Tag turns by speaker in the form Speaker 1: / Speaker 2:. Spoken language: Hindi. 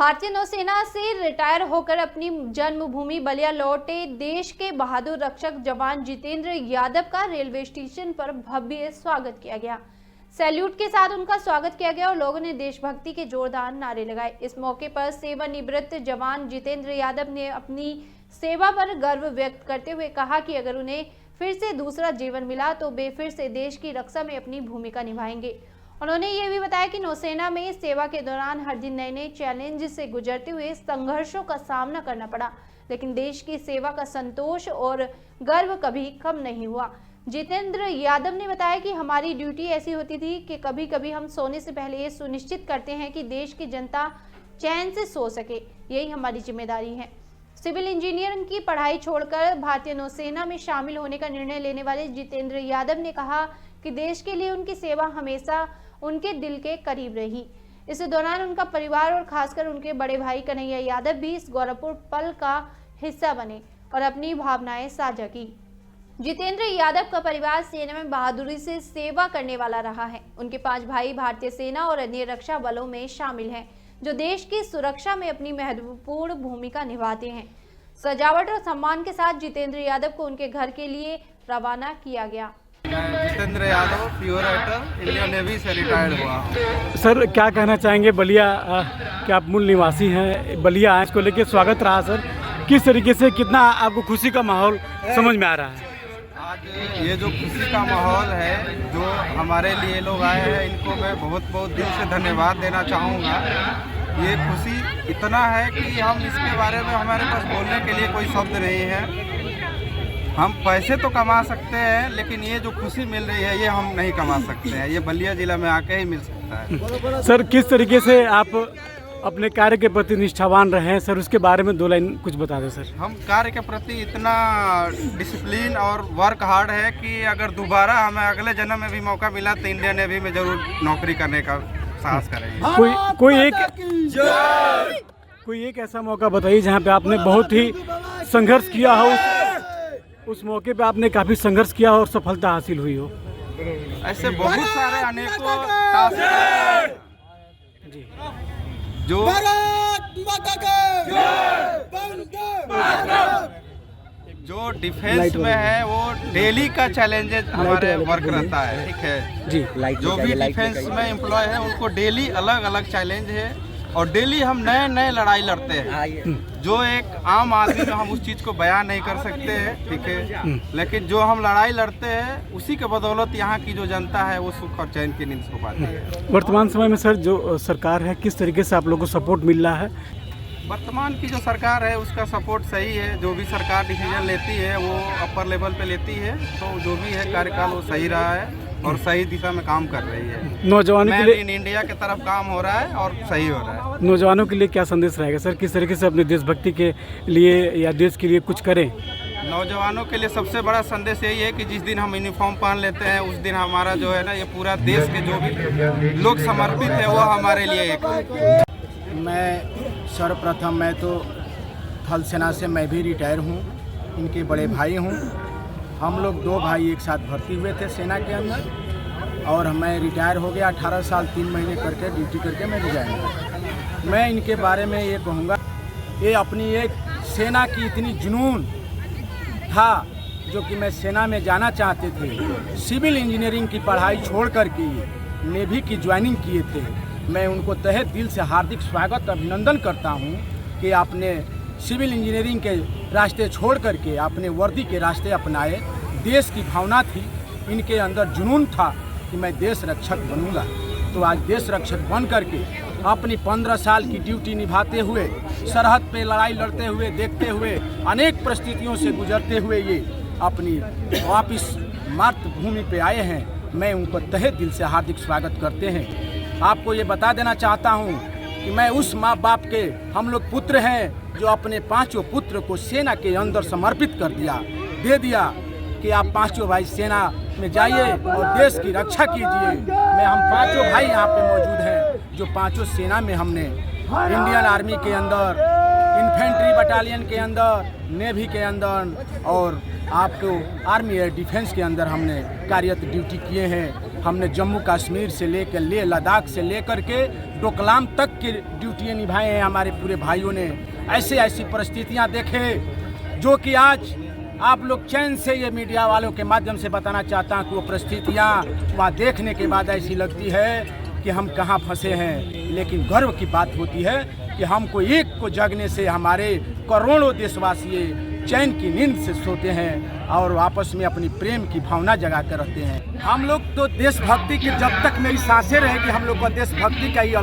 Speaker 1: भारतीय नौसेना से रिटायर होकर अपनी जन्मभूमि बलिया लौटे देश के बहादुर रक्षक जवान जितेंद्र यादव का रेलवे स्टेशन पर भव्य स्वागत किया गया। सैल्यूट के साथ उनका स्वागत किया गया और लोगों ने देशभक्ति के जोरदार नारे लगाए। इस मौके पर सेवानिवृत्त जवान जितेंद्र यादव ने अपनी सेवा पर गर्व व्यक्त करते हुए कहा कि अगर उन्हें फिर से दूसरा जीवन मिला तो वे फिर से देश की रक्षा में अपनी भूमिका निभाएंगे। उन्होंने ये भी बताया कि नौसेना में सेवा के दौरान हर दिन नए नए चैलेंज से गुजरते हुए संघर्षों का सामना करना पड़ा, लेकिन देश की सेवा का संतोष और गर्व कभी कम नहीं हुआ। जितेंद्र यादव ने बताया कि हमारी ड्यूटी ऐसी होती थी कि कभी कभी हम सोने से पहले ये सुनिश्चित करते हैं कि देश की जनता चैन से सो सके, यही हमारी जिम्मेदारी है। सिविल इंजीनियरिंग की पढ़ाई छोड़कर भारतीय नौसेना में शामिल होने का निर्णय लेने वाले जितेंद्र यादव ने कहा कि देश के लिए उनकी सेवा हमेशा उनके दिल के करीब रही। इस दौरान उनका परिवार और खासकर उनके बड़े भाई कन्हैया यादव भी इस गौरवपूर्ण पल का हिस्सा बने और अपनी भावनाएं साझा की। जितेंद्र यादव का परिवार सेना में बहादुरी से सेवा करने वाला रहा है। उनके 5 भाई भारतीय सेना और अन्य रक्षा बलों में शामिल हैं, जो देश की सुरक्षा में अपनी महत्वपूर्ण भूमिका निभाते हैं। सजावट और सम्मान के साथ जितेंद्र यादव को उनके घर के लिए रवाना किया गया।
Speaker 2: मैं Jitendra Yadav pure writer Indian navy से रिटायर्ड हुआ हूँ।
Speaker 3: सर, क्या कहना चाहेंगे बलिया के आप मूल निवासी हैं, बलिया इसको लेके स्वागत रहा सर, किस तरीके से कितना आपको खुशी का माहौल समझ में आ रहा है?
Speaker 2: आज ये जो खुशी का माहौल है, जो हमारे लिए लोग आए हैं, इनको मैं बहुत बहुत दिल से धन्यवाद देना चाहूँगा। ये खुशी इतना है कि हम इसके बारे में हमारे पास बोलने के लिए कोई शब्द नहीं है। हम पैसे तो कमा सकते हैं, लेकिन ये जो खुशी मिल रही है ये हम नहीं कमा सकते हैं। ये बलिया जिला में आके ही मिल सकता है।
Speaker 3: सर, किस तरीके से आप अपने कार्य के प्रति निष्ठावान रहे हैं सर, उसके बारे में 2 लाइन कुछ बता दें सर।
Speaker 2: हम कार्य के प्रति इतना डिसिप्लिन और वर्क हार्ड है कि अगर दोबारा हमें अगले जन्म में भी मौका मिला तो इंडियन नेवी में जरूर नौकरी करने का साहस करेंगे।
Speaker 3: कोई एक ऐसा मौका बताइए जहाँ पे आपने बहुत ही संघर्ष किया हो, उस मौके पे आपने काफी संघर्ष किया और सफलता हासिल हुई हो।
Speaker 2: ऐसे बहुत सारे अनेकों टास्क
Speaker 3: जी
Speaker 2: जो डिफेंस में है वो डेली का चैलेंजेस हमारे वर्क रहता है, ठीक है
Speaker 3: जी।
Speaker 2: जो भी डिफेंस में एम्प्लॉय है उनको डेली अलग अलग चैलेंज है और डेली हम नए नए लड़ाई लड़ते हैं, जो एक आम आदमी में हम उस चीज़ को बयान नहीं कर सकते हैं, ठीक है। लेकिन जो हम लड़ाई लड़ते हैं उसी के बदौलत यहाँ की जो जनता है वो सुख और चैन की नींद सो पाती है।
Speaker 3: वर्तमान समय में सर जो सरकार है, किस तरीके से आप लोगों को सपोर्ट मिल रहा है?
Speaker 2: वर्तमान की जो सरकार है उसका सपोर्ट सही है। जो भी सरकार डिसीजन लेती है वो अपर लेवल पे लेती है, तो जो भी है कार्यकाल वो सही रहा है और सही दिशा में काम कर रही है।
Speaker 3: नौजवानों के लिए
Speaker 2: इन इंडिया की तरफ काम हो रहा है और सही हो रहा है।
Speaker 3: नौजवानों के लिए क्या संदेश रहेगा सर, किस तरीके से अपने देशभक्ति के लिए या देश के लिए कुछ करें?
Speaker 2: नौजवानों के लिए सबसे बड़ा संदेश यही है कि जिस दिन हम यूनिफॉर्म पहन लेते हैं उस दिन हमारा जो है ना, ये पूरा देश के जो भी लोग समर्पित है वो हमारे लिए एक।
Speaker 4: मैं सर्वप्रथम मैं तो थल सेना से मैं भी रिटायर हूँ, इनके बड़े भाई हूँ। हम लोग 2 भाई एक साथ भर्ती हुए थे सेना के अंदर और मैं रिटायर हो गया। 18 साल 3 महीने करके ड्यूटी करके मैं रिटायर हुआ। मैं इनके बारे में ये कहूँगा, ये अपनी एक सेना की इतनी जुनून था जो कि मैं सेना में जाना चाहते थे। सिविल इंजीनियरिंग की पढ़ाई छोड़ कर के नेवी की ज्वाइनिंग किए थे। मैं उनको तहे दिल से हार्दिक स्वागत अभिनंदन करता हूँ कि आपने सिविल इंजीनियरिंग के रास्ते छोड़ करके आपने वर्दी के रास्ते अपनाए। देश की भावना थी, इनके अंदर जुनून था कि मैं देश रक्षक बनूंगा। तो आज देश रक्षक बन करके अपनी 15 साल की ड्यूटी निभाते हुए, सरहद पे लड़ाई लड़ते हुए, देखते हुए, अनेक परिस्थितियों से गुजरते हुए ये अपनी वापिस मातृभूमि पे आए हैं। मैं उनको तहे दिल से हार्दिक स्वागत करते हैं। आपको ये बता देना चाहता हूँ कि मैं उस माँ बाप के हम लोग पुत्र हैं जो अपने 5 पुत्र को सेना के अंदर समर्पित कर दे दिया कि आप 5 भाई सेना में जाइए और देश की रक्षा कीजिए। हम 5 भाई यहाँ पे मौजूद हैं जो 5 सेना में हमने इंडियन आर्मी के अंदर, इन्फेंट्री बटालियन के अंदर, नेवी के अंदर और आपको आर्मी एयर डिफेंस के अंदर हमने कार्यरत ड्यूटी किए हैं। हमने जम्मू कश्मीर से लेकर लेह लद्दाख से लेकर के डोकलाम तक की ड्यूटियाँ निभाए हैं हमारे पूरे भाइयों ने। ऐसी ऐसी परिस्थितियाँ देखे जो कि आज आप लोग चैन से ये मीडिया वालों के माध्यम से बताना चाहता हूँ कि वो परिस्थितियाँ वहाँ देखने के बाद ऐसी लगती है कि हम कहाँ फंसे हैं। लेकिन गर्व की बात होती है कि हमको एक को जगने से हमारे करोड़ों देशवासी चैन की नींद से सोते हैं और आपस में अपनी प्रेम की भावना जगा कर रहते हैं। हम लोग तो देशभक्ति की जब तक मेरी सांसें रहेगी हम लोग को देशभक्ति का ही अलग